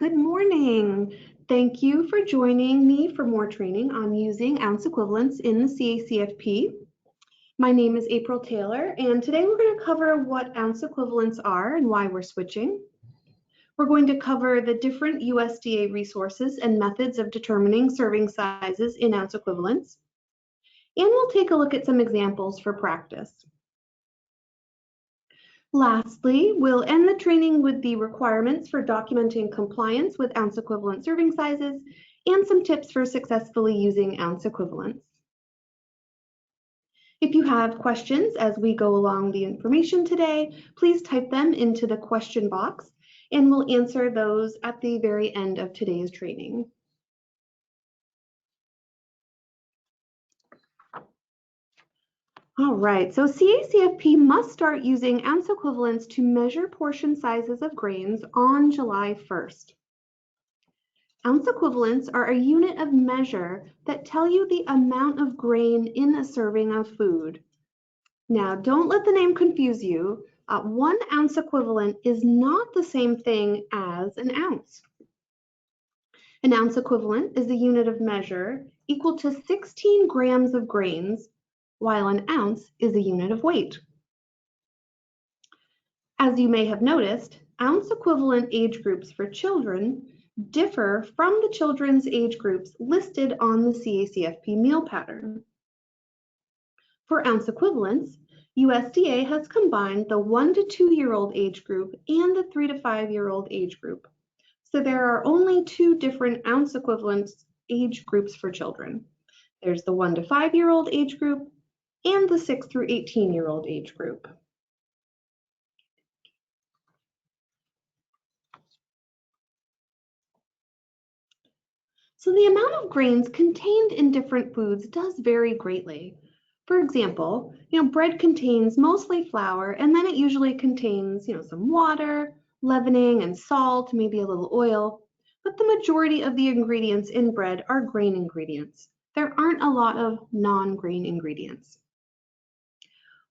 Good morning. Thank you for joining me for more training on using ounce equivalents in the CACFP. My name is April Taylor, and today we're going to cover what ounce equivalents are and why we're switching. We're going to cover the different USDA resources and methods of determining serving sizes in ounce equivalents. And we'll take a look at some examples for practice. Lastly, we'll end the training with the requirements for documenting compliance with ounce equivalent serving sizes and some tips for successfully using ounce equivalents. If you have questions as we go along the information today, please type them into the question box and we'll answer those at the very end of today's training. All right, so CACFP must start using ounce equivalents to measure portion sizes of grains on July 1st. Ounce equivalents are a unit of measure that tell you the amount of grain in a serving of food. Now, don't let the name confuse you. 1 ounce equivalent is not the same thing as an ounce. An ounce equivalent is a unit of measure equal to 16 grams of grains, while an ounce is a unit of weight. As you may have noticed, ounce equivalent age groups for children differ from the children's age groups listed on the CACFP meal pattern. For ounce equivalents, USDA has combined the 1 to 2-year-old age group and the 3 to 5-year-old age group. So there are only 2 different ounce equivalents age groups for children. There's the 1 to 5-year-old age group and the 6 through 18-year-old age group. So the amount of grains contained in different foods does vary greatly. For example, bread contains mostly flour, and then it usually contains, some water, leavening, and salt, maybe a little oil. But the majority of the ingredients in bread are grain ingredients. There aren't a lot of non-grain ingredients.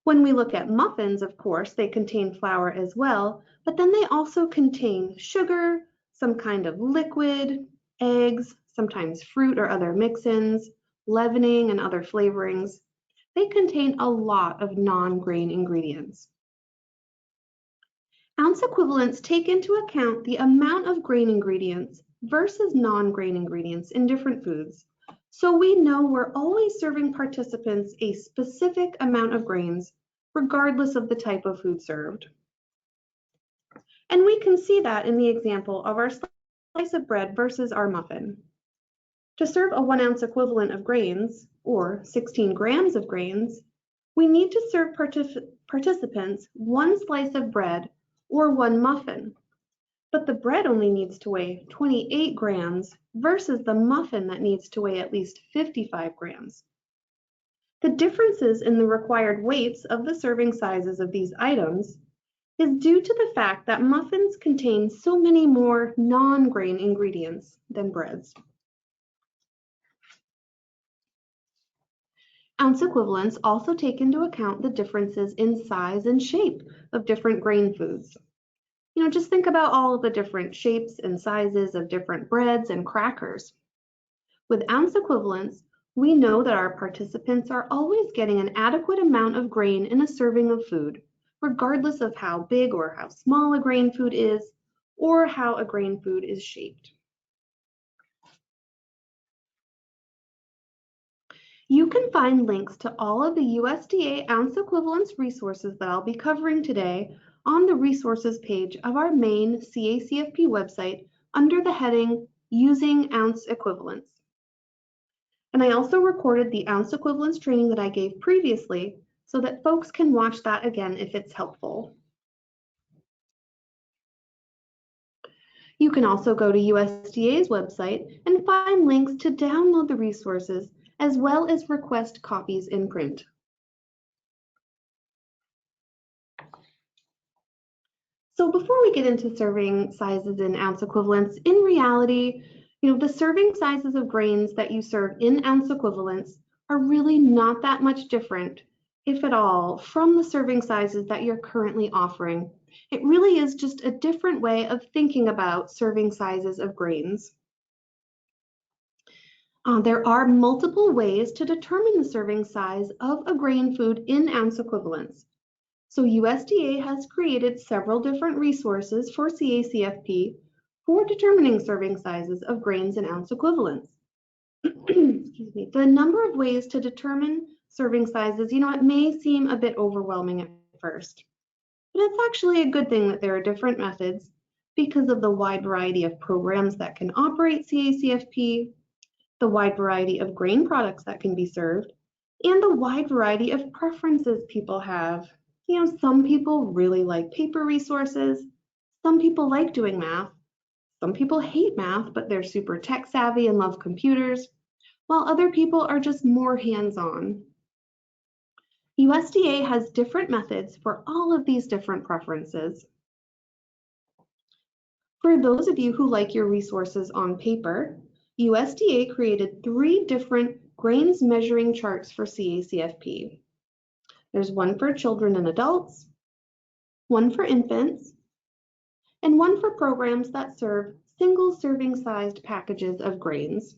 When we look at muffins, of course, they contain flour as well, but then they also contain sugar, some kind of liquid, eggs, sometimes fruit or other mix-ins, leavening and other flavorings. They contain a lot of non-grain ingredients. Ounce equivalents take into account the amount of grain ingredients versus non-grain ingredients in different foods. So we know we're always serving participants a specific amount of grains, regardless of the type of food served. And we can see that in the example of our slice of bread versus our muffin. To serve a 1 ounce equivalent of grains, or 16 grams of grains, we need to serve participants 1 slice of bread or 1 muffin. But the bread only needs to weigh 28 grams versus the muffin that needs to weigh at least 55 grams. The differences in the required weights of the serving sizes of these items is due to the fact that muffins contain so many more non-grain ingredients than breads. Ounce equivalents also take into account the differences in size and shape of different grain foods. Just think about all of the different shapes and sizes of different breads and crackers. With ounce equivalents, we know that our participants are always getting an adequate amount of grain in a serving of food, regardless of how big or how small a grain food is, or how a grain food is shaped. You can find links to all of the USDA ounce equivalents resources that I'll be covering today on the resources page of our Maine CACFP website under the heading Using Ounce Equivalents. And I also recorded the ounce equivalents training that I gave previously so that folks can watch that again if it's helpful. You can also go to USDA's website and find links to download the resources as well as request copies in print. So before we get into serving sizes in ounce equivalents, in reality, the serving sizes of grains that you serve in ounce equivalents are really not that much different if at all, from the serving sizes that you're currently offering. It really is just a different way of thinking about serving sizes of grains. There are multiple ways to determine the serving size of a grain food in ounce equivalents. So USDA has created several different resources for CACFP for determining serving sizes of grains in ounce equivalents. Excuse me. The number of ways to determine serving sizes, it may seem a bit overwhelming at first, but it's actually a good thing that there are different methods because of the wide variety of programs that can operate CACFP, the wide variety of grain products that can be served, and the wide variety of preferences people have. Some people really like paper resources, some people like doing math, some people hate math, but they're super tech savvy and love computers, while other people are just more hands-on. USDA has different methods for all of these different preferences. For those of you who like your resources on paper, USDA created 3 different grains measuring charts for CACFP. There's one for children and adults, one for infants, and one for programs that serve single serving sized packages of grains.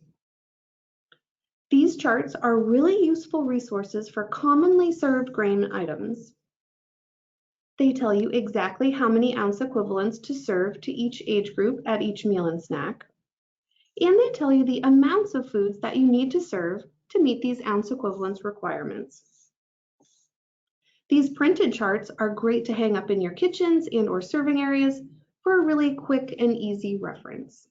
These charts are really useful resources for commonly served grain items. They tell you exactly how many ounce equivalents to serve to each age group at each meal and snack. And they tell you the amounts of foods that you need to serve to meet these ounce equivalence requirements. These printed charts are great to hang up in your kitchens and or serving areas for a really quick and easy reference.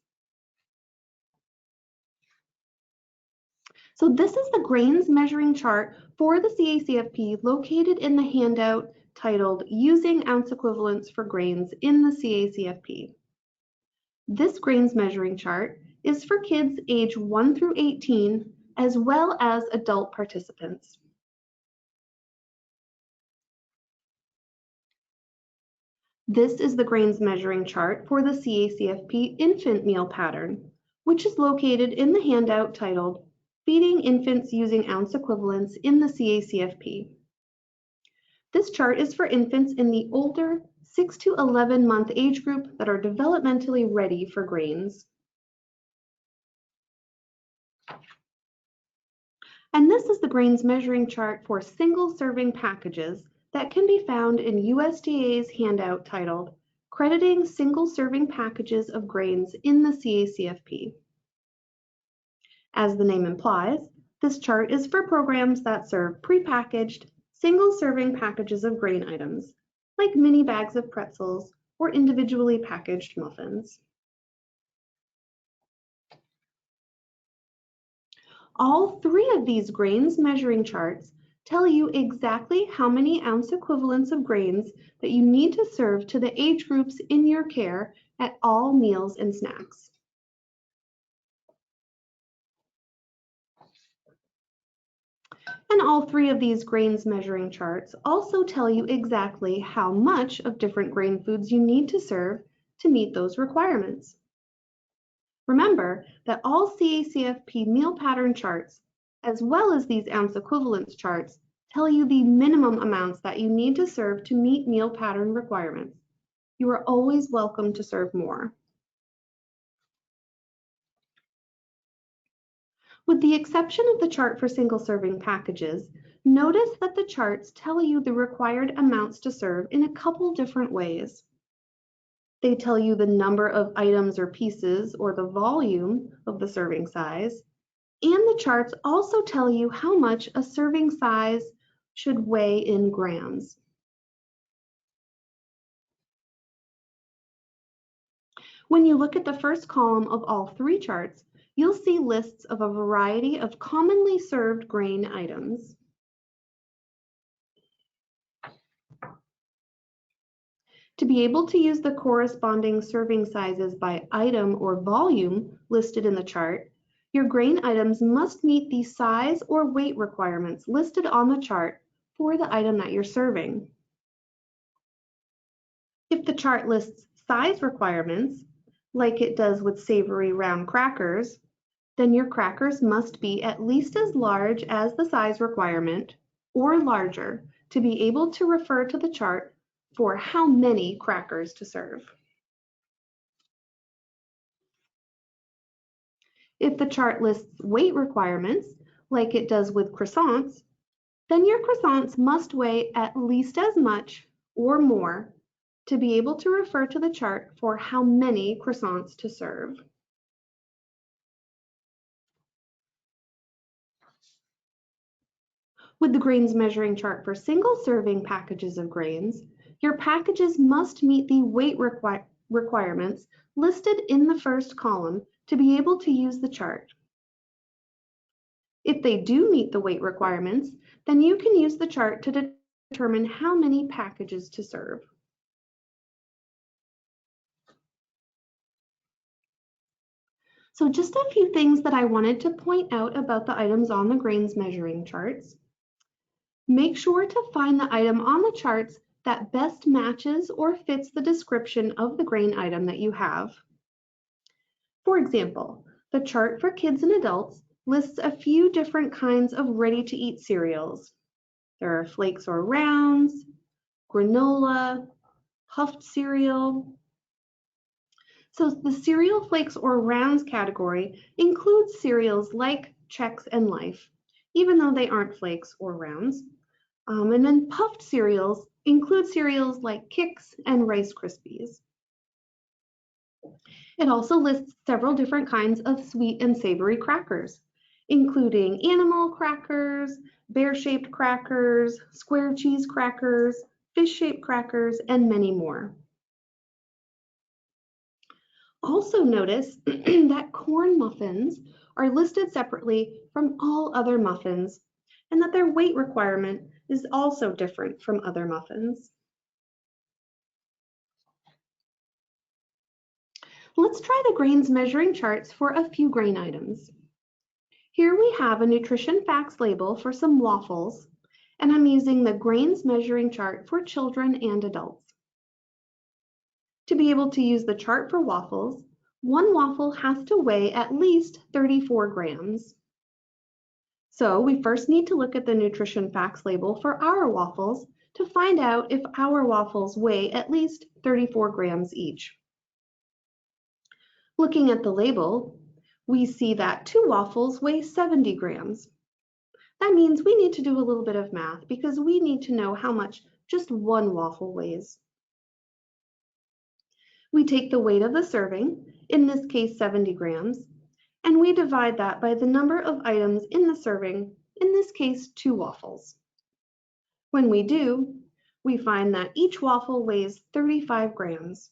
So this is the grains measuring chart for the CACFP located in the handout titled Using Ounce Equivalents for Grains in the CACFP. This grains measuring chart is for kids age 1 through 18 as well as adult participants. This is the grains measuring chart for the CACFP infant meal pattern, which is located in the handout titled Feeding Infants Using Ounce Equivalents in the CACFP. This chart is for infants in the older 6 to 11 month age group that are developmentally ready for grains. And this is the grains measuring chart for single serving packages that can be found in USDA's handout titled Crediting Single Serving Packages of Grains in the CACFP. As the name implies, this chart is for programs that serve prepackaged, single-serving packages of grain items, like mini bags of pretzels or individually packaged muffins. All 3 of these grains measuring charts tell you exactly how many ounce equivalents of grains that you need to serve to the age groups in your care at all meals and snacks. And all 3 of these grains measuring charts also tell you exactly how much of different grain foods you need to serve to meet those requirements. Remember that all CACFP meal pattern charts, as well as these ounce equivalence charts, tell you the minimum amounts that you need to serve to meet meal pattern requirements. You are always welcome to serve more. With the exception of the chart for single serving packages, notice that the charts tell you the required amounts to serve in a couple different ways. They tell you the number of items or pieces or the volume of the serving size, and the charts also tell you how much a serving size should weigh in grams. When you look at the first column of all 3 charts, you'll see lists of a variety of commonly served grain items. To be able to use the corresponding serving sizes by item or volume listed in the chart, your grain items must meet the size or weight requirements listed on the chart for the item that you're serving. If the chart lists size requirements, like it does with savory round crackers, then your crackers must be at least as large as the size requirement, or larger to be able to refer to the chart for how many crackers to serve. If the chart lists weight requirements, like it does with croissants, then your croissants must weigh at least as much or more to be able to refer to the chart for how many croissants to serve. With the grains measuring chart for single serving packages of grains, your packages must meet the weight requirements listed in the first column to be able to use the chart. If they do meet the weight requirements, then you can use the chart to determine how many packages to serve. So just a few things that I wanted to point out about the items on the grains measuring charts. Make sure to find the item on the charts that best matches or fits the description of the grain item that you have. For example, the chart for kids and adults lists a few different kinds of ready-to-eat cereals. There are flakes or rounds, granola, puffed cereal. So the cereal, flakes, or rounds category includes cereals like Chex and Life, even though they aren't flakes or rounds. And then puffed cereals include cereals like Kix and Rice Krispies. It also lists several different kinds of sweet and savory crackers, including animal crackers, bear-shaped crackers, square cheese crackers, fish-shaped crackers, and many more. Also notice that corn muffins are listed separately from all other muffins, and that their weight requirement is also different from other muffins. Let's try the grains measuring charts for a few grain items. Here we have a nutrition facts label for some waffles, and I'm using the grains measuring chart for children and adults. To be able to use the chart for waffles, one waffle has to weigh at least 34 grams. So we first need to look at the nutrition facts label for our waffles to find out if our waffles weigh at least 34 grams each. Looking at the label, we see that 2 waffles weigh 70 grams. That means we need to do a little bit of math because we need to know how much just 1 waffle weighs. We take the weight of the serving, in this case 70 grams, and we divide that by the number of items in the serving, in this case 2 waffles. When we do, we find that each waffle weighs 35 grams.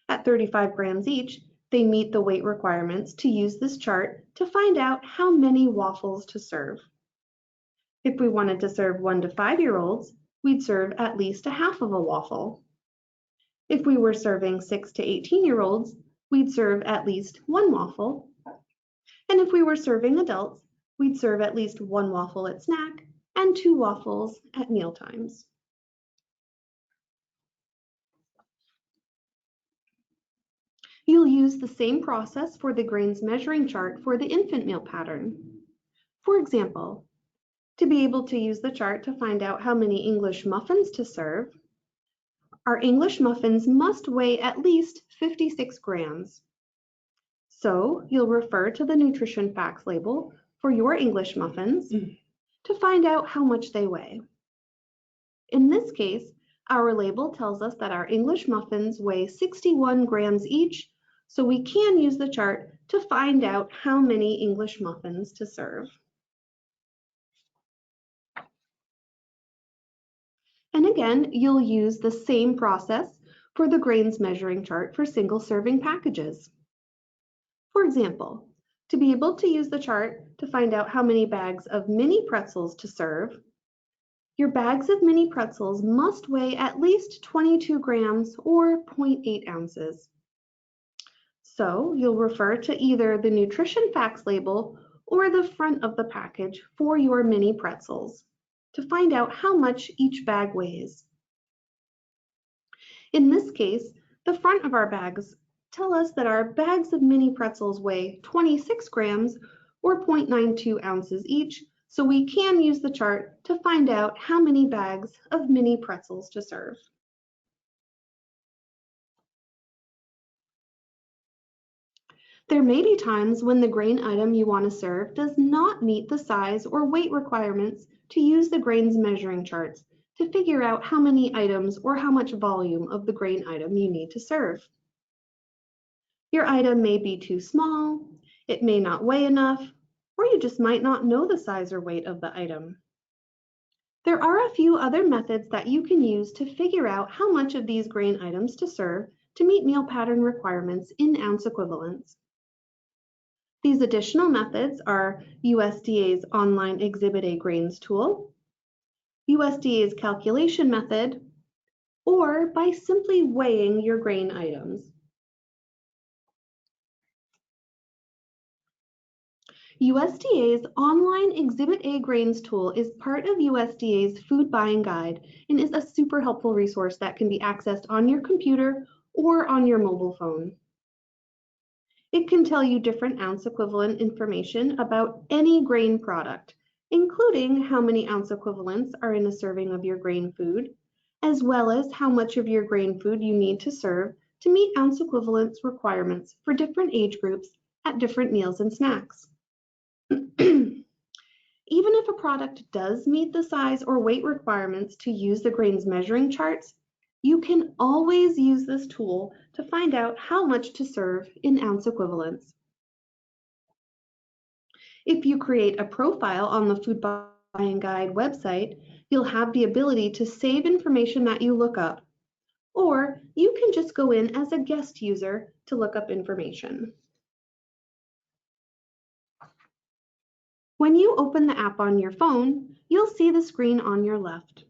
At 35 grams each, they meet the weight requirements to use this chart to find out how many waffles to serve. If we wanted to serve 1 to 5-year-olds, we'd serve at least a half of a waffle. If we were serving 6 to 18-year-olds, we'd serve at least 1 waffle. And if we were serving adults, we'd serve at least 1 waffle at snack and 2 waffles at mealtimes. You'll use the same process for the grains measuring chart for the infant meal pattern. For example, to be able to use the chart to find out how many English muffins to serve, our English muffins must weigh at least 56 grams. So you'll refer to the nutrition facts label for your English muffins to find out how much they weigh. In this case, our label tells us that our English muffins weigh 61 grams each, so we can use the chart to find out how many English muffins to serve. And again, you'll use the same process for the grains measuring chart for single serving packages. For example, to be able to use the chart to find out how many bags of mini pretzels to serve, your bags of mini pretzels must weigh at least 22 grams or 0.8 ounces. So you'll refer to either the nutrition facts label or the front of the package for your mini pretzels to find out how much each bag weighs. In this case, the front of our bags tell us that our bags of mini pretzels weigh 26 grams or 0.92 ounces each, so we can use the chart to find out how many bags of mini pretzels to serve. There may be times when the grain item you want to serve does not meet the size or weight requirements to use the grains measuring charts to figure out how many items or how much volume of the grain item you need to serve. Your item may be too small, it may not weigh enough, or you just might not know the size or weight of the item. There are a few other methods that you can use to figure out how much of these grain items to serve to meet meal pattern requirements in ounce equivalents. These additional methods are USDA's online Exhibit A grains tool, USDA's calculation method, or by simply weighing your grain items. USDA's online Exhibit A grains tool is part of USDA's food buying guide and is a super helpful resource that can be accessed on your computer or on your mobile phone. It can tell you different ounce equivalent information about any grain product, including how many ounce equivalents are in a serving of your grain food, as well as how much of your grain food you need to serve to meet ounce equivalence requirements for different age groups at different meals and snacks. Even if a product does meet the size or weight requirements to use the grains measuring charts, you can always use this tool to find out how much to serve in ounce equivalents. If you create a profile on the Food Buying Guide website, you'll have the ability to save information that you look up, or you can just go in as a guest user to look up information. When you open the app on your phone, you'll see the screen on your left.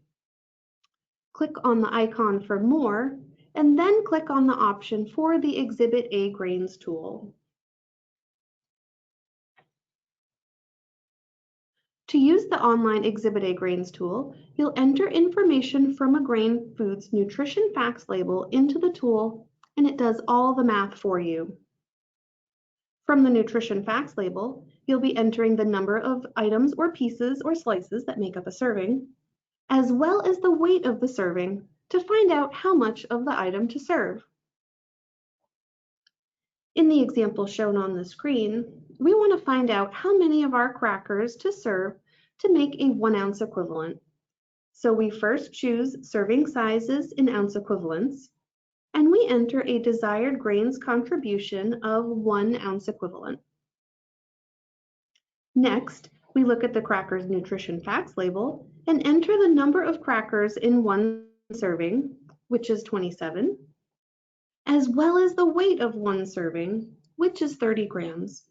Click on the icon for more, and then click on the option for the Exhibit A grains tool. To use the online Exhibit A grains tool, you'll enter information from a grain food's nutrition facts label into the tool, and it does all the math for you. From the nutrition facts label, you'll be entering the number of items or pieces or slices that make up a serving, as well as the weight of the serving to find out how much of the item to serve. In the example shown on the screen, we want to find out how many of our crackers to serve to make a 1 ounce equivalent. So we first choose serving sizes in ounce equivalents, and we enter a desired grains contribution of 1 ounce equivalent. Next, we look at the cracker's nutrition facts label and enter the number of crackers in 1 serving, which is 27, as well as the weight of 1 serving, which is 30 grams.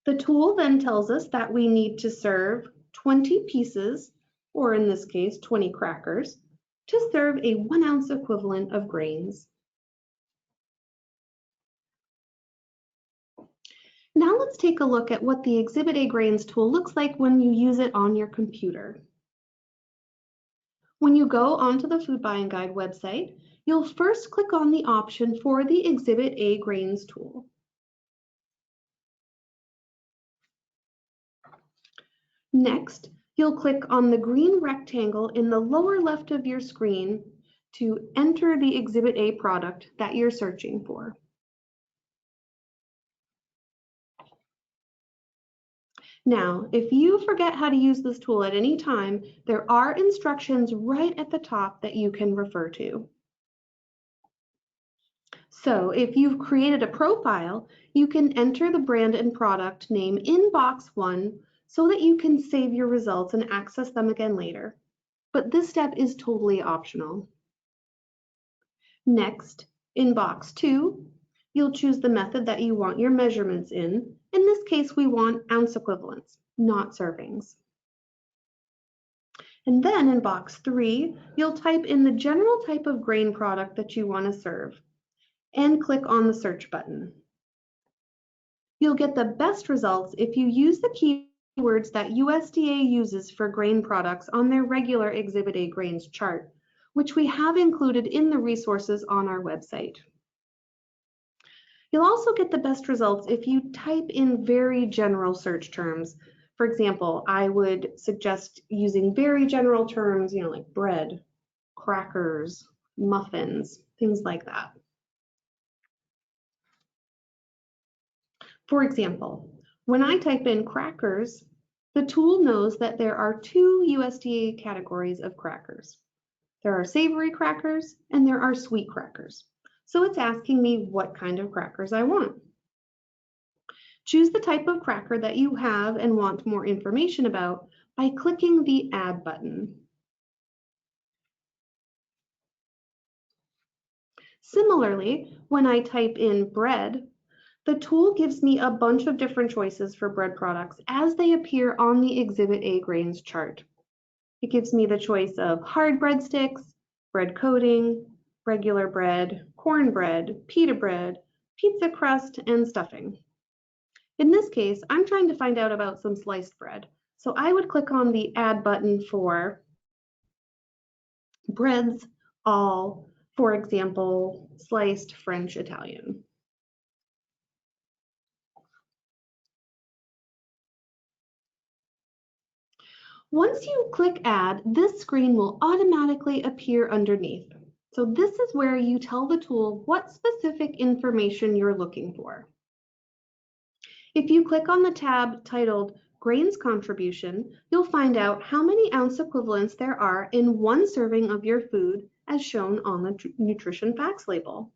The tool then tells us that we need to serve 20 pieces, or in this case, 20 crackers, to serve a 1 ounce equivalent of grains. Now let's take a look at what the Exhibit A grains tool looks like when you use it on your computer. When you go onto the Food Buying Guide website, you'll first click on the option for the Exhibit A grains tool. Next, you'll click on the green rectangle in the lower left of your screen to enter the Exhibit A product that you're searching for. Now, if you forget how to use this tool at any time, there are instructions right at the top that you can refer to. So if you've created a profile, you can enter the brand and product name in box 1 so that you can save your results and access them again later. But this step is totally optional. Next, in box 2, you'll choose the method that you want your measurements in. In this case, we want ounce equivalents, not servings. And then in box 3, you'll type in the general type of grain product that you want to serve and click on the search button. You'll get the best results if you use the keywords that USDA uses for grain products on their regular Exhibit A grains chart, which we have included in the resources on our website. You'll also get the best results if you type in very general search terms. For example, I would suggest using very general terms, like bread, crackers, muffins, things like that. For example, when I type in crackers, the tool knows that there are two USDA categories of crackers. There are savory crackers and there are sweet crackers. So it's asking me what kind of crackers I want. Choose the type of cracker that you have and want more information about by clicking the Add button. Similarly, when I type in bread, the tool gives me a bunch of different choices for bread products as they appear on the Exhibit A grains chart. It gives me the choice of hard breadsticks, bread coating, regular bread, cornbread, pita bread, pizza crust, and stuffing. In this case, I'm trying to find out about some sliced bread, so I would click on the Add button for breads, all, for example, sliced French Italian. Once you click Add, this screen will automatically appear underneath. So this is where you tell the tool what specific information you're looking for. If you click on the tab titled Grains Contribution, you'll find out how many ounce equivalents there are in one serving of your food as shown on the nutrition facts label.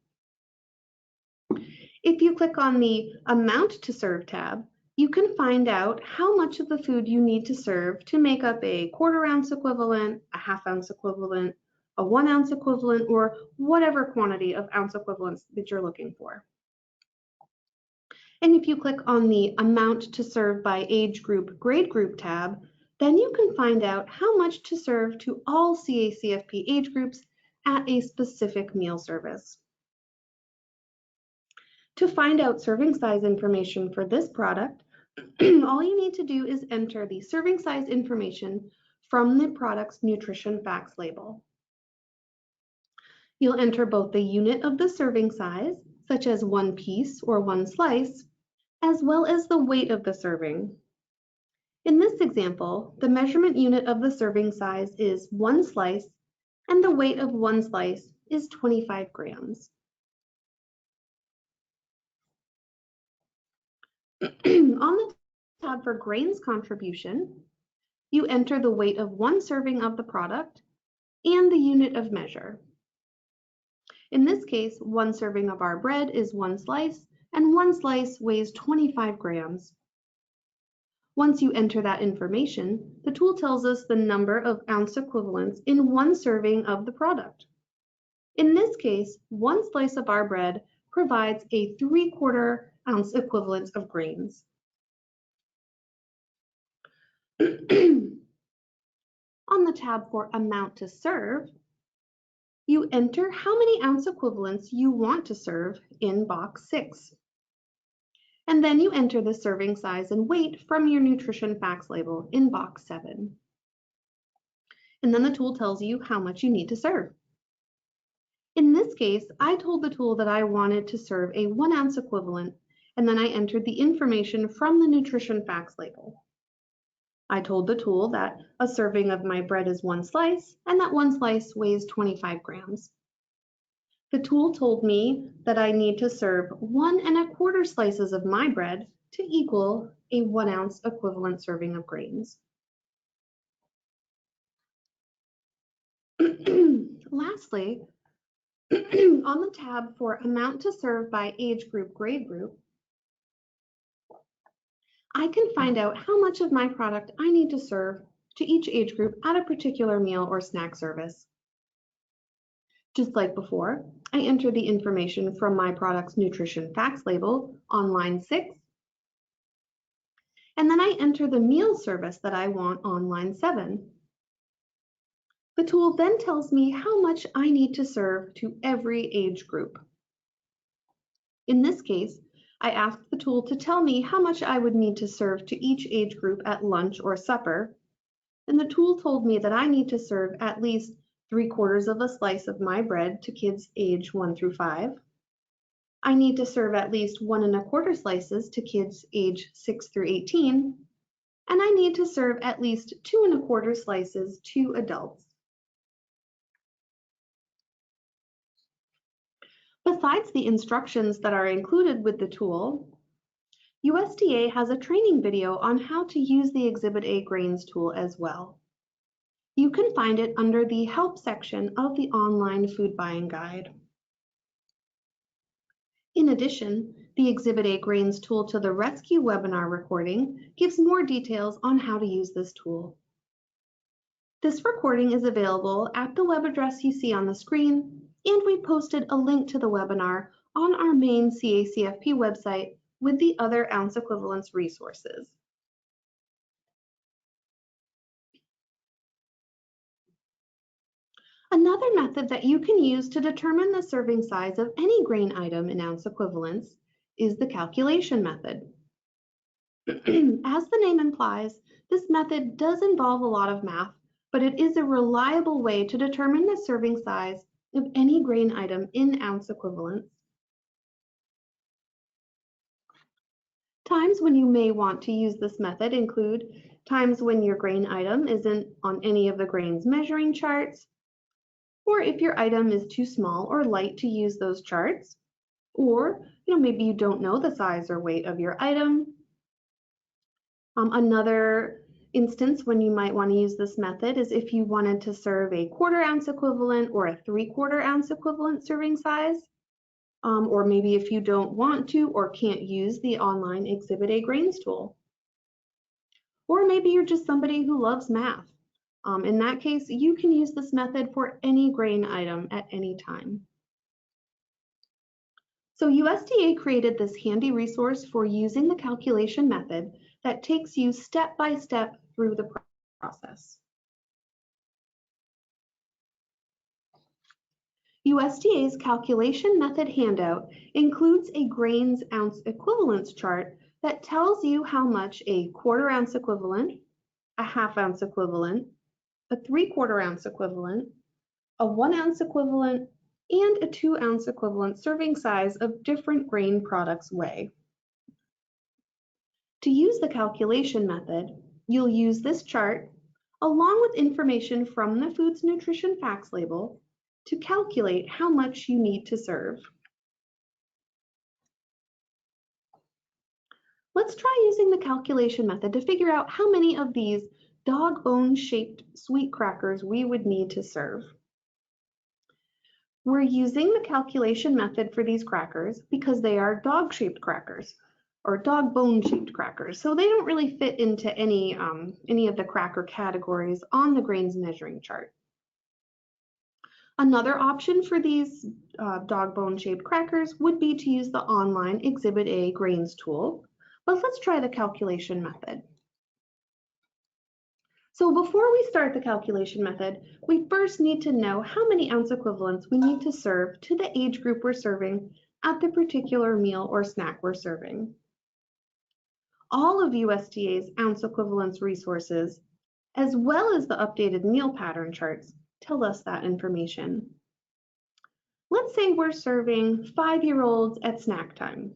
If you click on the Amount to Serve tab, you can find out how much of the food you need to serve to make up a 1/4 ounce equivalent, a 1/2 ounce equivalent, a 1 ounce equivalent, or whatever quantity of ounce equivalents that you're looking for. And if you click on the Amount to Serve by Age Group, Grade Group tab, then you can find out how much to serve to all CACFP age groups at a specific meal service. To find out serving size information for this product, all you need to do is enter the serving size information from the product's nutrition facts label. You'll enter both the unit of the serving size, such as 1 piece or 1 slice, as well as the weight of the serving. In this example, the measurement unit of the serving size is 1 slice, and the weight of 1 slice is 25 grams. On the tab for grains contribution, you enter the weight of 1 serving of the product and the unit of measure. In this case, 1 serving of our bread is 1 slice, and 1 slice weighs 25 grams. Once you enter that information, the tool tells us the number of ounce equivalents in 1 serving of the product. In this case, 1 slice of our bread provides a 3/4 ounce equivalent of grains. On the tab for Amount to Serve, you enter how many ounce equivalents you want to serve in box 6. And then you enter the serving size and weight from your nutrition facts label in box 7. And then the tool tells you how much you need to serve. In this case, I told the tool that I wanted to serve a 1 ounce equivalent, and then I entered the information from the nutrition facts label. I told the tool that a serving of my bread is 1 slice, and that 1 slice weighs 25 grams. The tool told me that I need to serve 1 1/4 slices of my bread to equal a 1 ounce equivalent serving of grains. Lastly, on the tab for Amount to Serve by Age Group, Grade Group, I can find out how much of my product I need to serve to each age group at a particular meal or snack service. Just like before, I enter the information from my product's nutrition facts label on line 6, and then I enter the meal service that I want on line 7. The tool then tells me how much I need to serve to every age group. In this case, I asked the tool to tell me how much I would need to serve to each age group at lunch or supper, and the tool told me that I need to serve at least 3/4 of a slice of my bread to kids age 1 through 5. I need to serve at least 1 1/4 slices to kids age 6 through 18, and I need to serve at least 2 1/4 slices to adults. Besides the instructions that are included with the tool, USDA has a training video on how to use the Exhibit A grains tool as well. You can find it under the Help section of the online food buying guide. In addition, the Exhibit A grains tool to the Rescue webinar recording gives more details on how to use this tool. This recording is available at the web address you see on the screen, and we posted a link to the webinar on our Maine CACFP website with the other ounce equivalence resources. Another method that you can use to determine the serving size of any grain item in ounce equivalents is the calculation method. As the name implies, this method does involve a lot of math, but it is a reliable way to determine the serving size of any grain item in ounce equivalents. Times when you may want to use this method include times when your grain item isn't on any of the grains measuring charts, or if your item is too small or light to use those charts, or maybe you don't know the size or weight of your item. Another instance when you might want to use this method is if you wanted to serve a 1/4 ounce equivalent or a 3/4 ounce equivalent serving size, or maybe if you don't want to or can't use the online Exhibit A grains tool. Or maybe you're just somebody who loves math. In that case, you can use this method for any grain item at any time. So USDA created this handy resource for using the calculation method that takes you step by step through the process. USDA's calculation method handout includes a grains ounce equivalence chart that tells you how much a 1/4 ounce equivalent, a 1/2 ounce equivalent, a 3/4 ounce equivalent, a 1 ounce equivalent, and a 2 ounce equivalent serving size of different grain products weigh. To use the calculation method, you'll use this chart along with information from the Food's Nutrition Facts label to calculate how much you need to serve. Let's try using the calculation method to figure out how many of these dog bone shaped sweet crackers we would need to serve. We're using the calculation method for these crackers because they are dog-shaped crackers or dog bone-shaped crackers, so they don't really fit into any of the cracker categories on the grains measuring chart. Another option for these dog bone-shaped crackers would be to use the online Exhibit A grains tool, but let's try the calculation method. So before we start the calculation method, we first need to know how many ounce equivalents we need to serve to the age group we're serving at the particular meal or snack we're serving. All of USDA's ounce equivalence resources, as well as the updated meal pattern charts, tell us that information. Let's say we're serving 5-year-olds at snack time.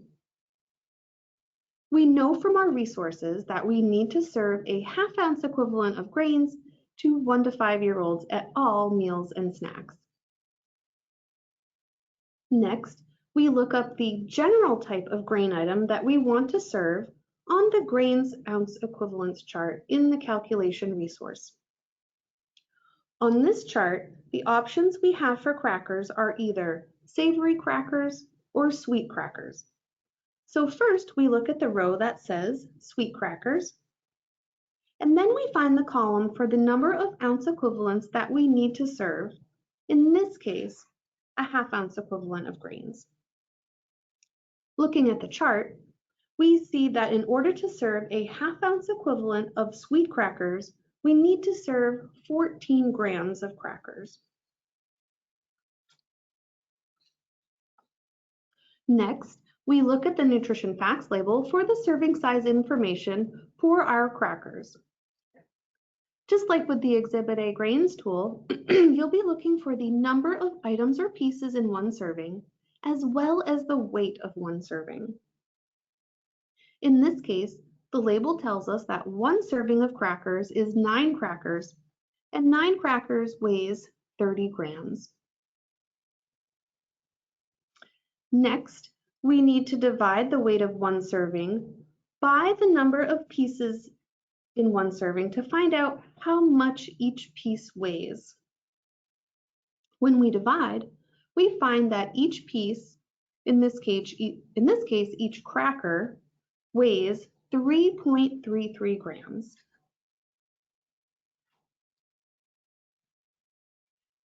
We know from our resources that we need to serve a 1/2 ounce equivalent of grains to 1 to 5-year-olds at all meals and snacks. Next, we look up the general type of grain item that we want to serve on the grains ounce equivalence chart in the calculation resource. On this chart, the options we have for crackers are either savory crackers or sweet crackers. So first, we look at the row that says sweet crackers, and then we find the column for the number of ounce equivalents that we need to serve, in this case, a 1/2 ounce equivalent of grains. Looking at the chart, we see that in order to serve a 1/2 ounce equivalent of sweet crackers, we need to serve 14 grams of crackers. Next, we look at the nutrition facts label for the serving size information for our crackers. Just like with the Exhibit A grains tool, you'll be looking for the number of items or pieces in one serving, as well as the weight of one serving. In this case, the label tells us that 1 serving of crackers is 9 crackers, and 9 crackers weighs 30 grams. Next, we need to divide the weight of 1 serving by the number of pieces in 1 serving to find out how much each piece weighs. When we divide, we find that each piece, in this case each cracker, weighs 3.33 grams.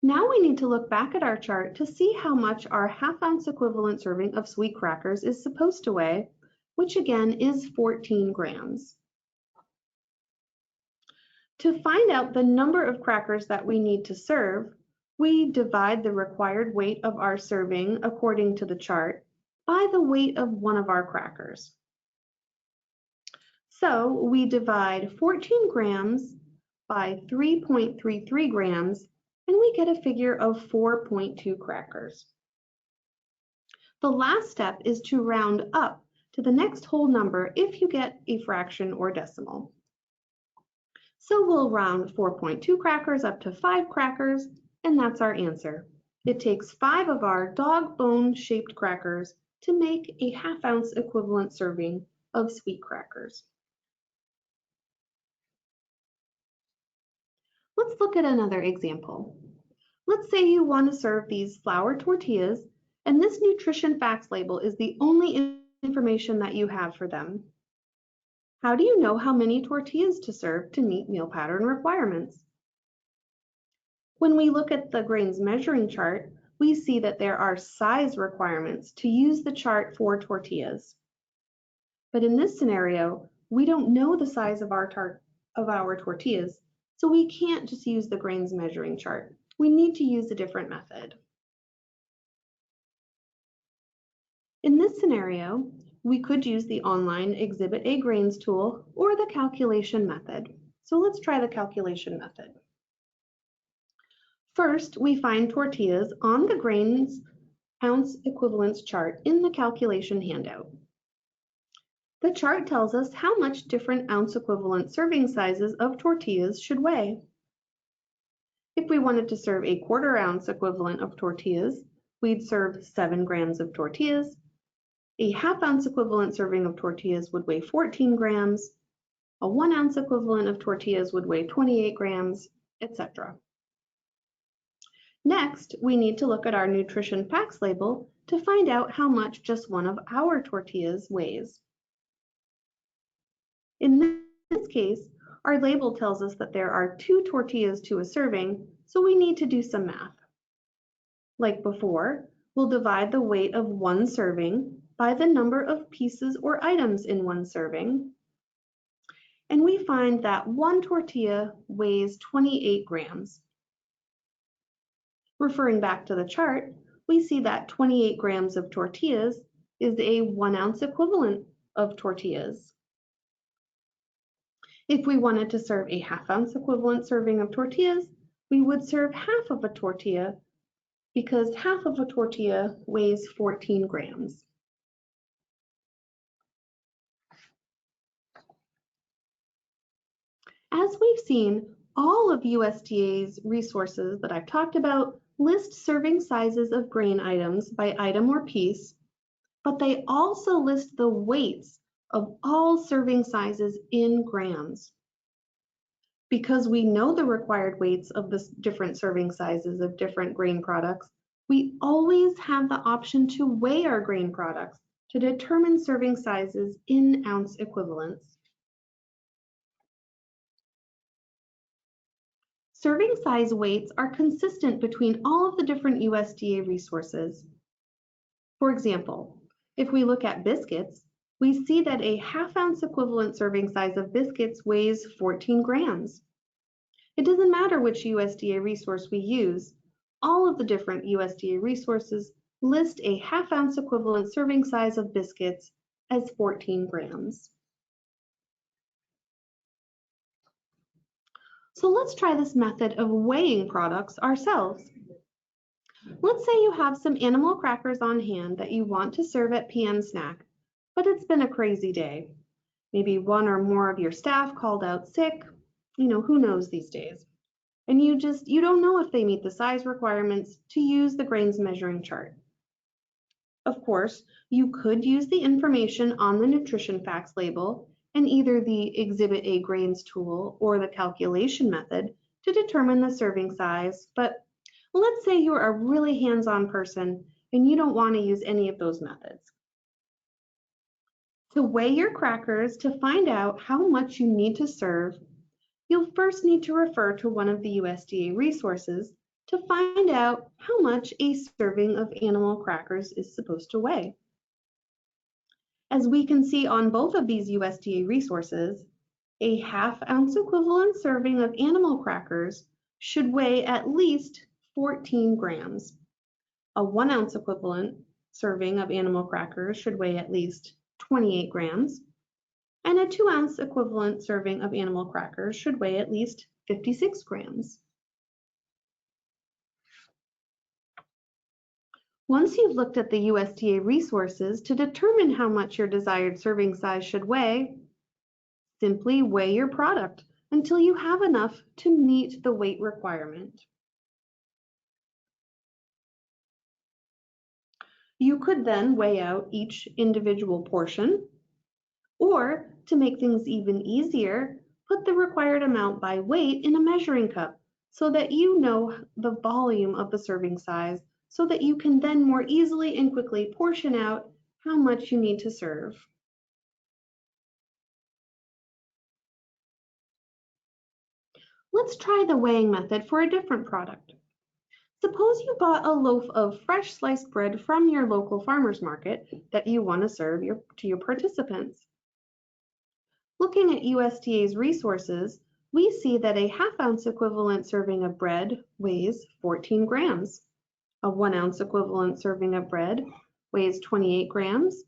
Now we need to look back at our chart to see how much our half-ounce equivalent serving of sweet crackers is supposed to weigh, which again is 14 grams. To find out the number of crackers that we need to serve, we divide the required weight of our serving according to the chart by the weight of one of our crackers. So we divide 14 grams by 3.33 grams, and we get a figure of 4.2 crackers. The last step is to round up to the next whole number if you get a fraction or decimal. So we'll round 4.2 crackers up to 5 crackers, and that's our answer. It takes 5 of our dog bone shaped crackers to make a half-ounce equivalent serving of sweet crackers. Let's look at another example. Let's say you want to serve these flour tortillas, and this nutrition facts label is the only information that you have for them. How do you know how many tortillas to serve to meet meal pattern requirements? When we look at the grains measuring chart, we see that there are size requirements to use the chart for tortillas. But in this scenario, we don't know the size of our tortillas, so we can't just use the grains measuring chart. We need to use a different method. In this scenario, we could use the online Exhibit A Grains tool or the calculation method. So let's try the calculation method. First, we find tortillas on the grains ounce equivalence chart in the calculation handout. The chart tells us how much different ounce equivalent serving sizes of tortillas should weigh. If we wanted to serve a 1/4 ounce equivalent of tortillas, we'd serve 7 grams of tortillas. A 1/2 ounce equivalent serving of tortillas would weigh 14 grams. A 1 ounce equivalent of tortillas would weigh 28 grams, etc. Next, we need to look at our nutrition facts label to find out how much just one of our tortillas weighs. In this case, our label tells us that there are 2 tortillas to a serving, so we need to do some math. Like before, we'll divide the weight of 1 serving by the number of pieces or items in 1 serving, and we find that 1 tortilla weighs 28 grams. Referring back to the chart, we see that 28 grams of tortillas is a 1 ounce equivalent of tortillas. If we wanted to serve a 1/2 ounce equivalent serving of tortillas, we would serve half of a tortilla because half of a tortilla weighs 14 grams. As we've seen, all of USDA's resources that I've talked about list serving sizes of grain items by item or piece, but they also list the weights of all serving sizes in grams. Because we know the required weights of the different serving sizes of different grain products, we always have the option to weigh our grain products to determine serving sizes in ounce equivalents. Serving size weights are consistent between all of the different USDA resources. For example, if we look at biscuits, we see that a 1/2 ounce equivalent serving size of biscuits weighs 14 grams. It doesn't matter which USDA resource we use. All of the different USDA resources list a 1/2 ounce equivalent serving size of biscuits as 14 grams. So let's try this method of weighing products ourselves. Let's say you have some animal crackers on hand that you want to serve at PM snack, but it's been a crazy day. Maybe one or more of your staff called out sick. Who knows these days? And you don't know if they meet the size requirements to use the grains measuring chart. Of course, you could use the information on the nutrition facts label and either the Exhibit A grains tool or the calculation method to determine the serving size, but let's say you're a really hands-on person and you don't want to use any of those methods. To weigh your crackers to find out how much you need to serve, you'll first need to refer to one of the USDA resources to find out how much a serving of animal crackers is supposed to weigh. As we can see on both of these USDA resources, a half-ounce equivalent serving of animal crackers should weigh at least 14 grams. A 1-ounce equivalent serving of animal crackers should weigh at least 28 grams, and a 2-ounce equivalent serving of animal crackers should weigh at least 56 grams. Once you've looked at the USDA resources to determine how much your desired serving size should weigh, simply weigh your product until you have enough to meet the weight requirement. You could then weigh out each individual portion, or to make things even easier, put the required amount by weight in a measuring cup so that you know the volume of the serving size, so that you can then more easily and quickly portion out how much you need to serve. Let's try the weighing method for a different product. Suppose you bought a loaf of fresh sliced bread from your local farmer's market that you want to serve to your participants. Looking at USDA's resources, we see that a half-ounce equivalent serving of bread weighs 14 grams. A 1-ounce equivalent serving of bread weighs 28 grams,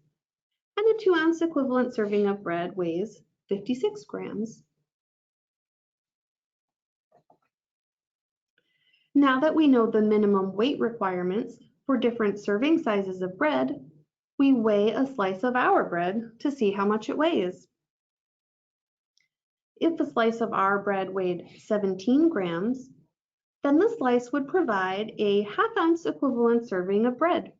and a 2-ounce equivalent serving of bread weighs 56 grams. Now that we know the minimum weight requirements for different serving sizes of bread, we weigh a slice of our bread to see how much it weighs. If a slice of our bread weighed 17 grams, then the slice would provide a half-ounce equivalent serving of bread,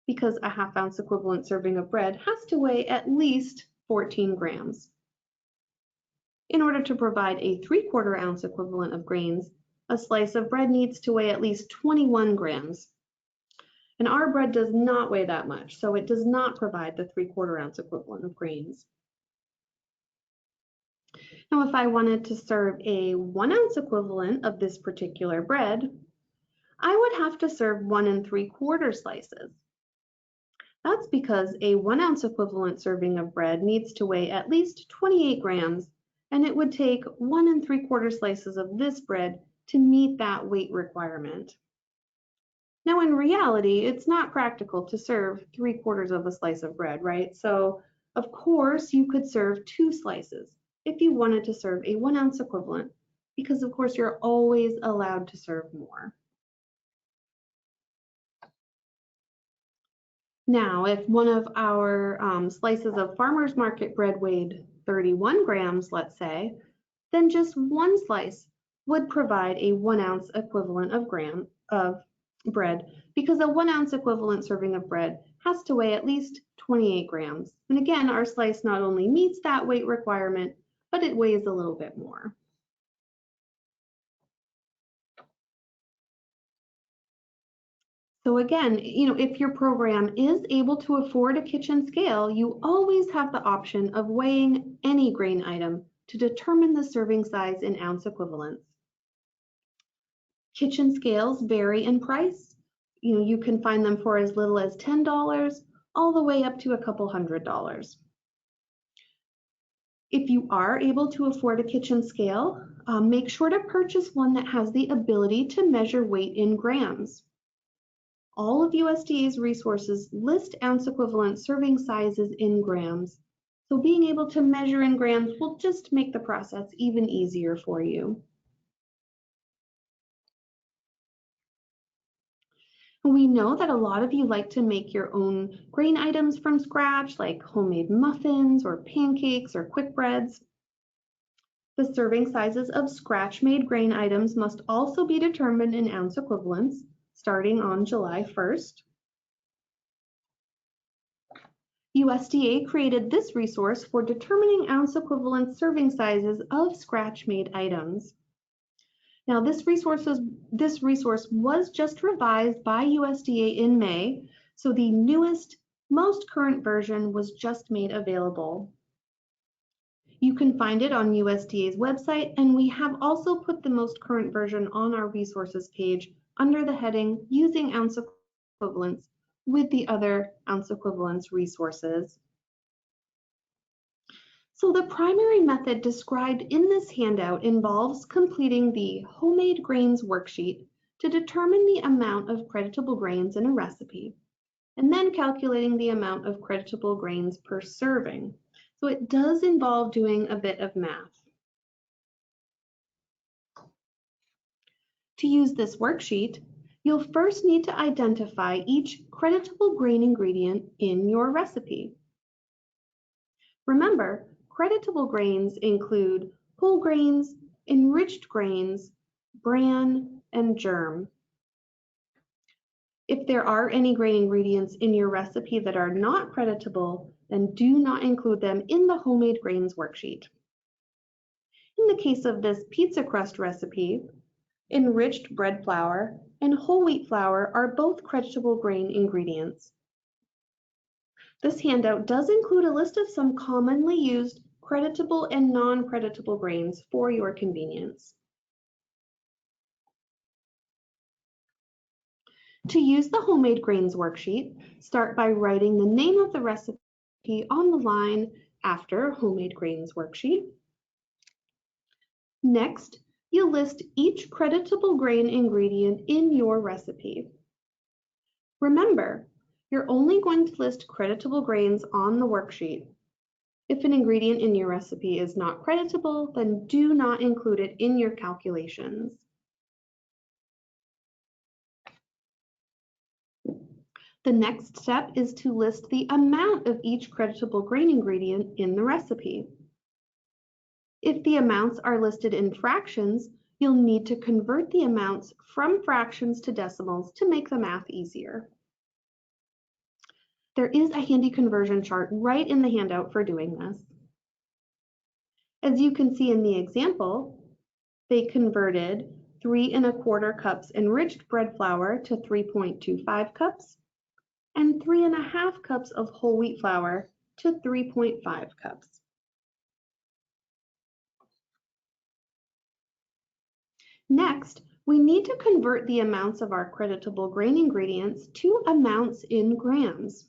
because a half-ounce equivalent serving of bread has to weigh at least 14 grams. In order to provide a 3/4 ounce equivalent of grains, a slice of bread needs to weigh at least 21 grams. And our bread does not weigh that much, so it does not provide the 3/4 ounce equivalent of grains. Now, if I wanted to serve a 1-ounce equivalent of this particular bread, I would have to serve 1 3/4 slices. That's because a 1-ounce equivalent serving of bread needs to weigh at least 28 grams, and it would take 1 3/4 slices of this bread to meet that weight requirement. Now, in reality, it's not practical to serve 3/4 of a slice of bread, right? So, of course, you could serve 2 slices if you wanted to serve a 1-ounce equivalent, because of course you're always allowed to serve more. Now, if one of our slices of farmer's market bread weighed 31 grams, let's say, then just one slice would provide a 1-ounce equivalent of bread, because a 1-ounce equivalent serving of bread has to weigh at least 28 grams. And again, our slice not only meets that weight requirement, but it weighs a little bit more. So again, if your program is able to afford a kitchen scale, you always have the option of weighing any grain item to determine the serving size in ounce equivalents. Kitchen scales vary in price. You can find them for as little as $10 all the way up to a couple $100s. If you are able to afford a kitchen scale, make sure to purchase one that has the ability to measure weight in grams. All of USDA's resources list ounce equivalent serving sizes in grams, so being able to measure in grams will just make the process even easier for you. we know that a lot of you like to make your own grain items from scratch, like homemade muffins or pancakes or quick breads. The serving sizes of scratch-made grain items must also be determined in ounce equivalents starting on July 1st. USDA created this resource for determining ounce equivalent serving sizes of scratch-made items. Now, this resource was just revised by USDA in May, so the newest, most current version was just made available. You can find it on USDA's website, and we have also put the most current version on our resources page under the heading Using Ounce Equivalents with the other ounce equivalents resources. So the primary method described in this handout involves completing the Homemade Grains Worksheet to determine the amount of creditable grains in a recipe, and then calculating the amount of creditable grains per serving. So it does involve doing a bit of math. To use this worksheet, you'll first need to identify each creditable grain ingredient in your recipe. Remember, creditable grains include whole grains, enriched grains, bran, and germ. If there are any grain ingredients in your recipe that are not creditable, then do not include them in the Homemade Grains worksheet. In the case of this pizza crust recipe, enriched bread flour and whole wheat flour are both creditable grain ingredients. This handout does include a list of some commonly used creditable and non-creditable grains for your convenience. To use the Homemade Grains worksheet, start by writing the name of the recipe on the line after Homemade Grains worksheet. Next, you'll list each creditable grain ingredient in your recipe. Remember, you're only going to list creditable grains on the worksheet. If an ingredient in your recipe is not creditable, then do not include it in your calculations. The next step is to list the amount of each creditable grain ingredient in the recipe. If the amounts are listed in fractions, you'll need to convert the amounts from fractions to decimals to make the math easier. There is a handy conversion chart right in the handout for doing this. As you can see in the example, they converted 3 1/4 cups enriched bread flour to 3.25 cups and 3 1/2 cups of whole wheat flour to 3.5 cups. Next, we need to convert the amounts of our creditable grain ingredients to amounts in grams.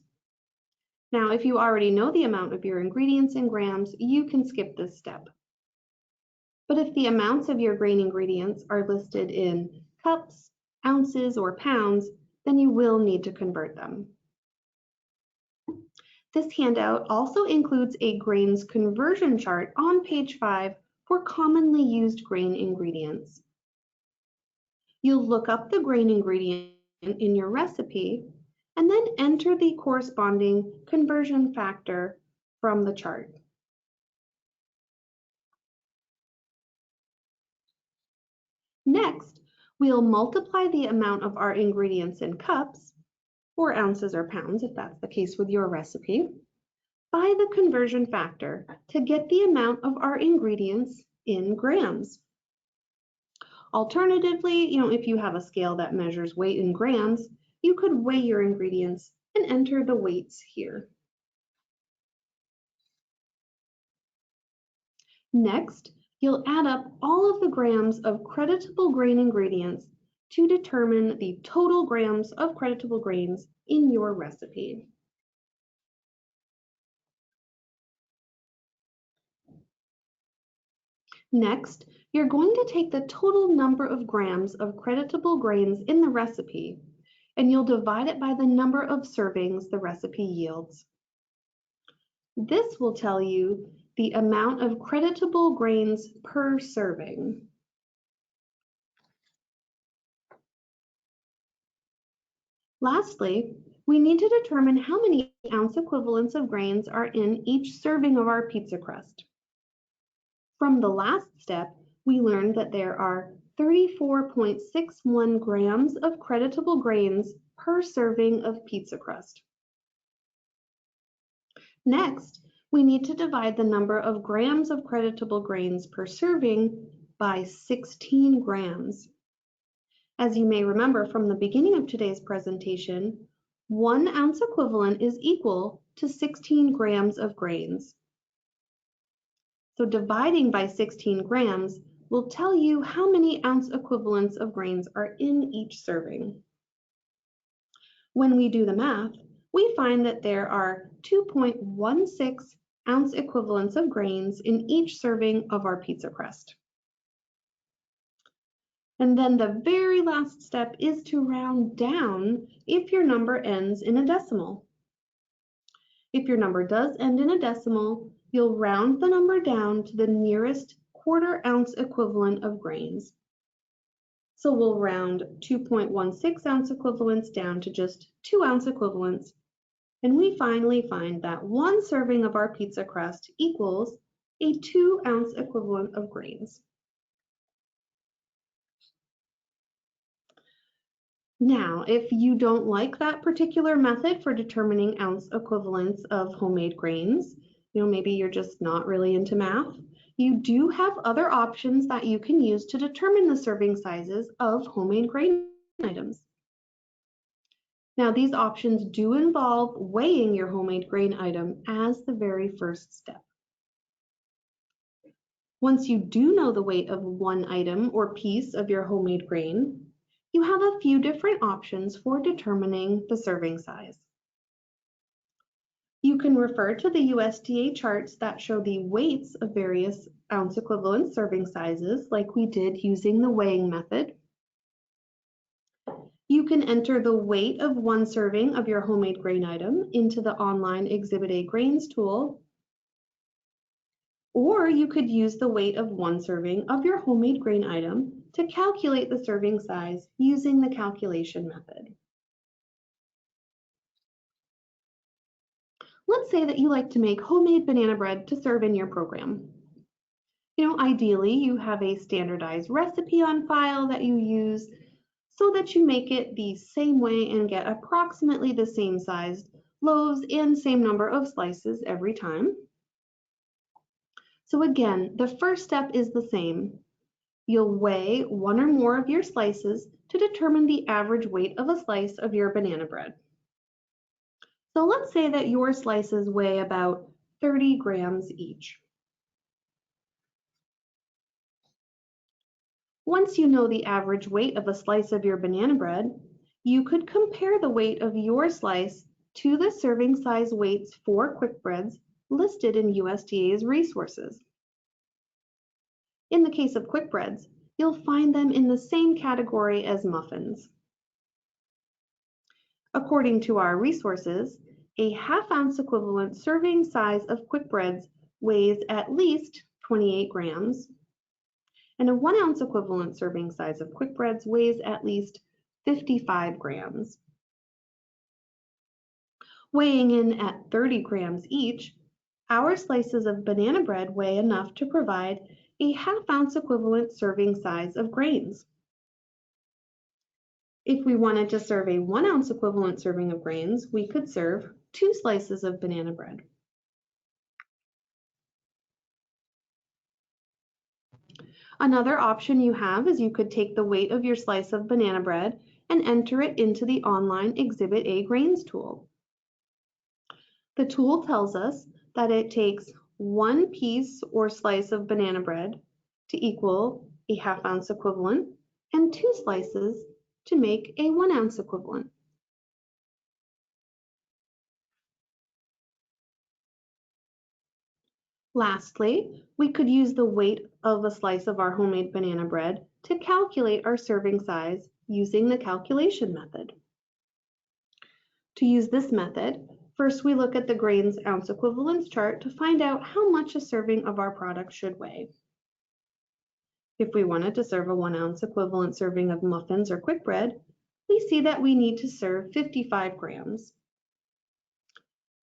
Now, if you already know the amount of your ingredients in grams, you can skip this step. But if the amounts of your grain ingredients are listed in cups, ounces, or pounds, then you will need to convert them. This handout also includes a grains conversion chart on page 5 for commonly used grain ingredients. You'll look up the grain ingredient in your recipe and then enter the corresponding conversion factor from the chart. Next, we'll multiply the amount of our ingredients in cups, or ounces or pounds if that's the case with your recipe, by the conversion factor to get the amount of our ingredients in grams. Alternatively, if you have a scale that measures weight in grams, you could weigh your ingredients and enter the weights here. Next, you'll add up all of the grams of creditable grain ingredients to determine the total grams of creditable grains in your recipe. Next, you're going to take the total number of grams of creditable grains in the recipe, and you'll divide it by the number of servings the recipe yields. This will tell you the amount of creditable grains per serving. Lastly, we need to determine how many ounce equivalents of grains are in each serving of our pizza crust. From the last step, we learned that there are 34.61 grams of creditable grains per serving of pizza crust. Next, we need to divide the number of grams of creditable grains per serving by 16 grams. As you may remember from the beginning of today's presentation, 1 ounce equivalent is equal to 16 grams of grains. So dividing by 16 grams will tell you how many ounce equivalents of grains are in each serving. When we do the math, we find that there are 2.16 ounce equivalents of grains in each serving of our pizza crust. And then the very last step is to round down if your number ends in a decimal. If your number does end in a decimal, you'll round the number down to the nearest quarter ounce equivalent of grains. So we'll round 2.16 ounce equivalents down to just 2 ounce equivalents. And we finally find that 1 serving of our pizza crust equals a 2 ounce equivalent of grains. Now, if you don't like that particular method for determining ounce equivalents of homemade grains, maybe you're just not really into math, you do have other options that you can use to determine the serving sizes of homemade grain items. Now, these options do involve weighing your homemade grain item as the very first step. Once you do know the weight of one item or piece of your homemade grain, you have a few different options for determining the serving size. You can refer to the USDA charts that show the weights of various ounce equivalent serving sizes, like we did using the weighing method. You can enter the weight of 1 serving of your homemade grain item into the online Exhibit A Grains tool, or you could use the weight of 1 serving of your homemade grain item to calculate the serving size using the calculation method. Let's say that you like to make homemade banana bread to serve in your program. Ideally, you have a standardized recipe on file that you use so that you make it the same way and get approximately the same sized loaves and same number of slices every time. So again, the first step is the same. You'll weigh 1 or more of your slices to determine the average weight of a slice of your banana bread. So let's say that your slices weigh about 30 grams each. Once you know the average weight of a slice of your banana bread, you could compare the weight of your slice to the serving size weights for quick breads listed in USDA's resources. In the case of quick breads, you'll find them in the same category as muffins. According to our resources, a half-ounce equivalent serving size of quick breads weighs at least 28 grams, and a 1 ounce equivalent serving size of quick breads weighs at least 55 grams. Weighing in at 30 grams each, our slices of banana bread weigh enough to provide a half-ounce equivalent serving size of grains. If we wanted to serve a 1 ounce equivalent serving of grains, we could serve 2 slices of banana bread. Another option you have is you could take the weight of your slice of banana bread and enter it into the online Exhibit A Grains tool. The tool tells us that it takes 1 piece or slice of banana bread to equal a half-ounce equivalent and 2 slices to make a 1 ounce equivalent. Lastly, we could use the weight of a slice of our homemade banana bread to calculate our serving size using the calculation method. To use this method, first we look at the grains ounce equivalence chart to find out how much a serving of our product should weigh. If we wanted to serve a 1 ounce equivalent serving of muffins or quick bread, we see that we need to serve 55 grams.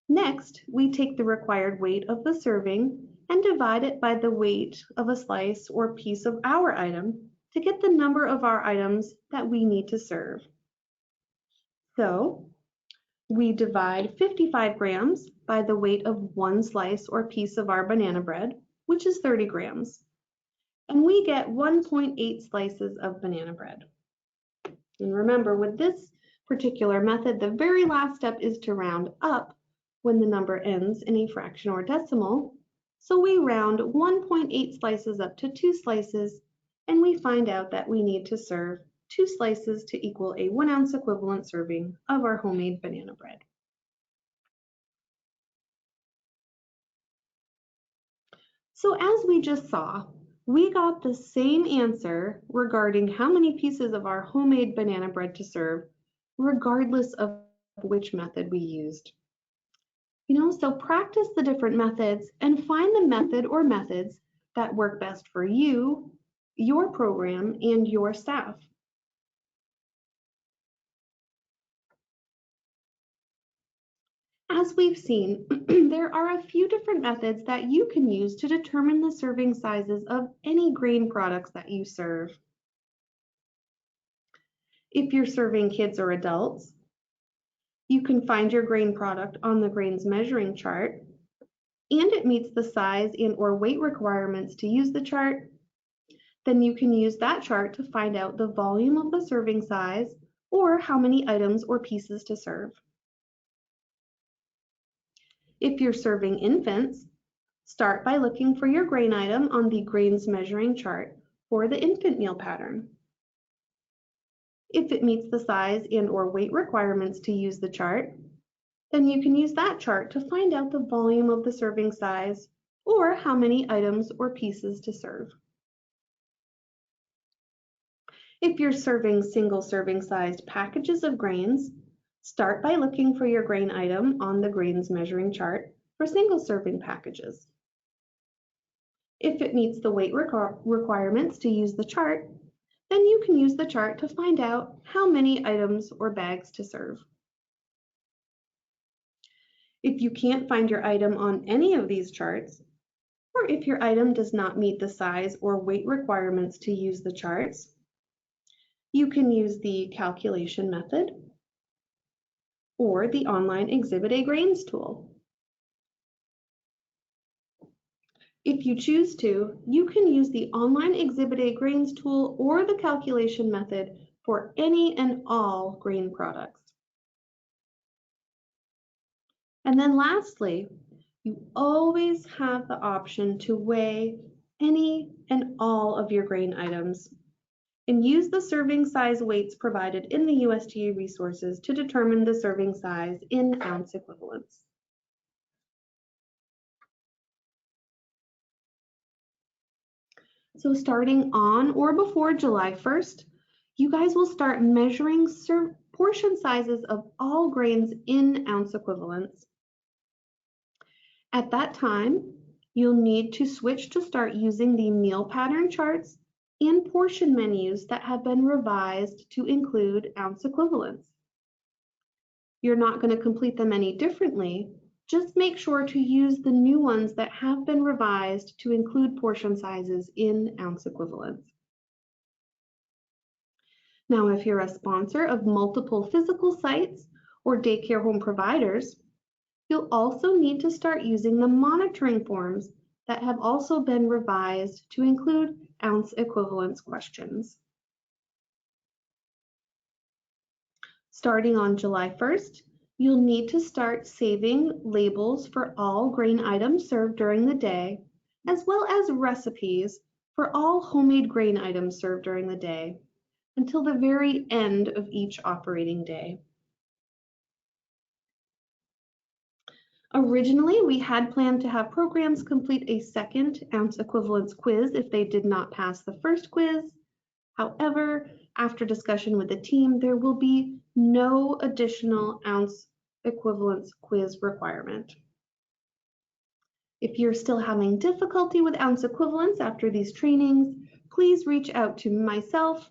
Next, we take the required weight of the serving and divide it by the weight of a slice or piece of our item to get the number of our items that we need to serve. So we divide 55 grams by the weight of one slice or piece of our banana bread, which is 30 grams. And we get 1.8 slices of banana bread. And remember, with this particular method, the very last step is to round up when the number ends in a fraction or decimal. So we round 1.8 slices up to 2 slices, and we find out that we need to serve 2 slices to equal a 1 ounce equivalent serving of our homemade banana bread. So as we just saw, we got the same answer regarding how many pieces of our homemade banana bread to serve, regardless of which method we used. So practice the different methods and find the method or methods that work best for you, your program, and your staff. As we've seen, there are a few different methods that you can use to determine the serving sizes of any grain products that you serve. If you're serving kids or adults, you can find your grain product on the grains measuring chart, and it meets the size and or weight requirements to use the chart. Then you can use that chart to find out the volume of the serving size or how many items or pieces to serve. If you're serving infants, start by looking for your grain item on the grains measuring chart for the infant meal pattern. If it meets the size and or weight requirements to use the chart, then you can use that chart to find out the volume of the serving size or how many items or pieces to serve. If you're serving single serving sized packages of grains, start by looking for your grain item on the grains measuring chart for single serving packages. If it meets the weight requirements to use the chart, then you can use the chart to find out how many items or bags to serve. If you can't find your item on any of these charts, or if your item does not meet the size or weight requirements to use the charts, you can use the calculation method or the online Exhibit A Grains tool. If you choose to, you can use the online Exhibit A Grains tool or the calculation method for any and all grain products. And then lastly, you always have the option to weigh any and all of your grain items and use the serving size weights provided in the USDA resources to determine the serving size in ounce equivalents. So starting on or before July 1st, you guys will start measuring portion sizes of all grains in ounce equivalents. At that time, you'll need to switch to start using the meal pattern charts and portion menus that have been revised to include ounce equivalents. You're not going to complete them any differently. Just make sure to use the new ones that have been revised to include portion sizes in ounce equivalents. Now, if you're a sponsor of multiple physical sites or daycare home providers, you'll also need to start using the monitoring forms that have also been revised to include ounce equivalence questions. Starting on July 1st, you'll need to start saving labels for all grain items served during the day, as well as recipes for all homemade grain items served during the day, until the very end of each operating day. Originally, we had planned to have programs complete a second ounce equivalence quiz if they did not pass the first quiz. However, after discussion with the team, there will be no additional ounce equivalence quiz requirement. If you're still having difficulty with ounce equivalence after these trainings, please reach out to myself,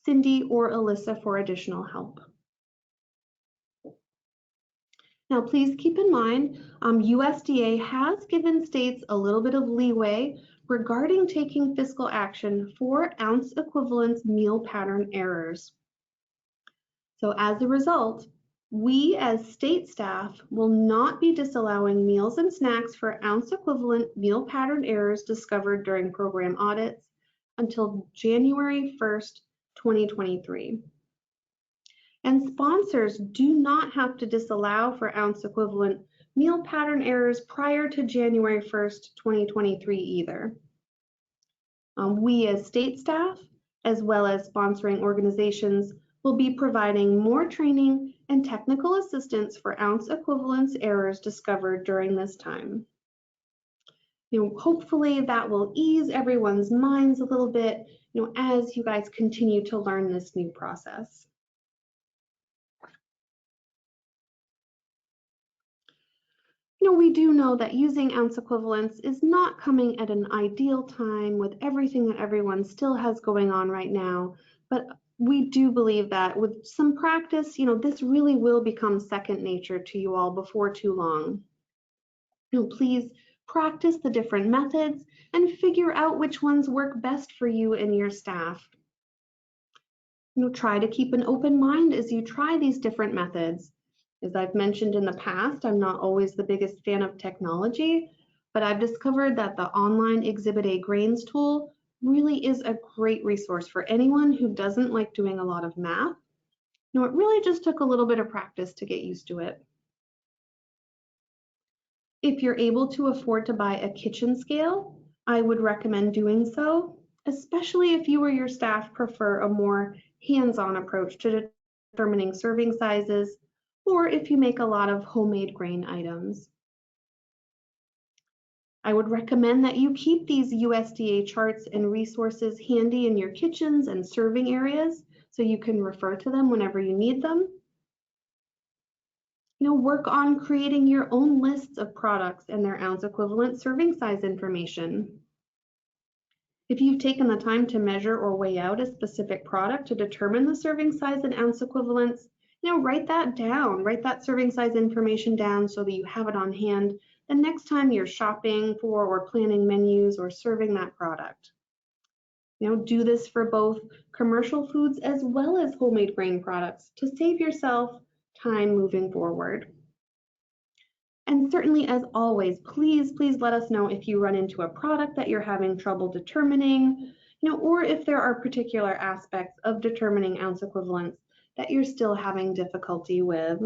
Cindy or Alyssa for additional help. Now, please keep in mind, USDA has given states a little bit of leeway regarding taking fiscal action for ounce equivalence meal pattern errors. So as a result, we as state staff will not be disallowing meals and snacks for ounce equivalent meal pattern errors discovered during program audits until January 1st, 2023. And sponsors do not have to disallow for ounce equivalent meal pattern errors prior to January 1st, 2023 either. We as state staff, as well as sponsoring organizations, will be providing more training and technical assistance for ounce equivalence errors discovered during this time. Hopefully that will ease everyone's minds a little bit, as you guys continue to learn this new process. We do know that using ounce equivalents is not coming at an ideal time with everything that everyone still has going on right now, but we do believe that with some practice, this really will become second nature to you all before too long. Please practice the different methods and figure out which ones work best for you and your staff. Try to keep an open mind as you try these different methods. As I've mentioned in the past, I'm not always the biggest fan of technology, but I've discovered that the online Exhibit A grains tool really is a great resource for anyone who doesn't like doing a lot of math. It really just took a little bit of practice to get used to it. If you're able to afford to buy a kitchen scale, I would recommend doing so, especially if you or your staff prefer a more hands-on approach to determining serving sizes, or if you make a lot of homemade grain items. I would recommend that you keep these USDA charts and resources handy in your kitchens and serving areas so you can refer to them whenever you need them. Work on creating your own lists of products and their ounce equivalent serving size information. If you've taken the time to measure or weigh out a specific product to determine the serving size and ounce equivalents, write that down, write that serving size information down so that you have it on hand the next time you're shopping for or planning menus or serving that product. Do this for both commercial foods as well as homemade grain products to save yourself time moving forward. And certainly, as always, please let us know if you run into a product that you're having trouble determining, or if there are particular aspects of determining ounce equivalents that you're still having difficulty with.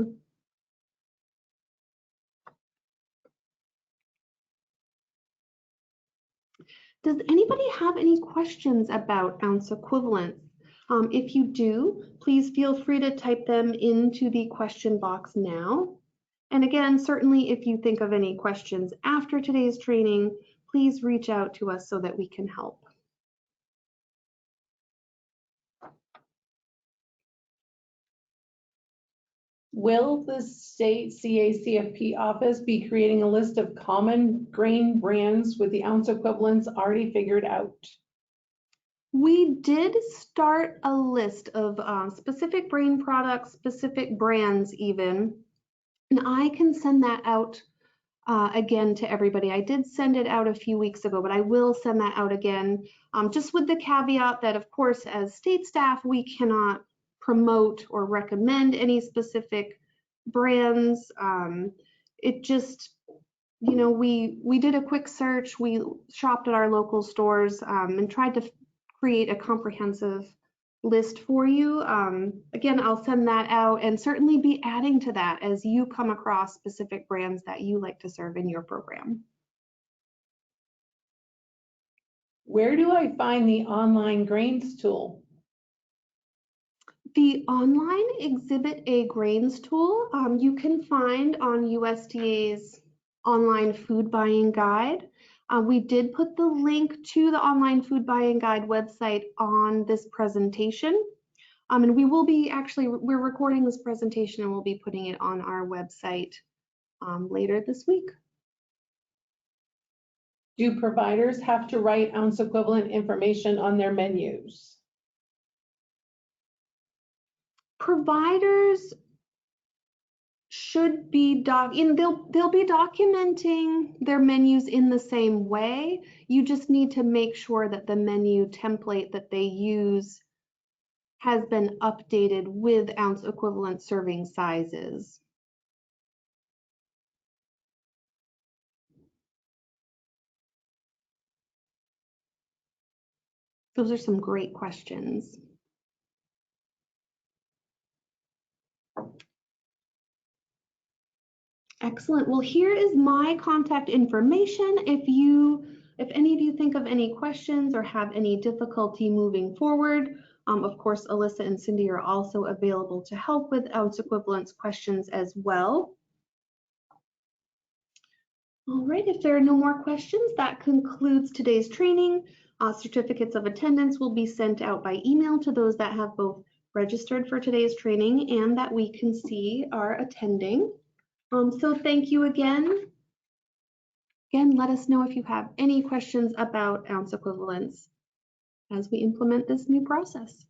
Does anybody have any questions about ounce equivalents? If you do, please feel free to type them into the question box now. And again, certainly if you think of any questions after today's training, please reach out to us so that we can help. Will the state CACFP office be creating a list of common grain brands with the ounce equivalents already figured out? We did start a list of specific grain products, specific brands even, and I can send that out again to everybody. I did send it out a few weeks ago, but I will send that out again, just with the caveat that, of course, as state staff, we cannot promote or recommend any specific brands. It just, we did a quick search. We shopped at our local stores and tried to create a comprehensive list for you. Again, I'll send that out and certainly be adding to that as you come across specific brands that you like to serve in your program. Where do I find the online grains tool? The online Exhibit A grains tool you can find on USDA's online food buying guide. We did put the link to the online food buying guide website on this presentation. And we will be we're recording this presentation and we'll be putting it on our website later this week. Do providers have to write ounce equivalent information on their menus? providers should be they'll be documenting their menus in the same way. You just need to make sure that the menu template that they use has been updated with ounce equivalent serving sizes. Those are some great questions. Excellent. Well, here is my contact information. If any of you think of any questions or have any difficulty moving forward, of course, Alyssa and Cindy are also available to help with ounce equivalence questions as well. All right, if there are no more questions, that concludes today's training. Certificates of attendance will be sent out by email to those that have both registered for today's training and that we can see are attending. So thank you again. Again, let us know if you have any questions about ounce equivalence as we implement this new process.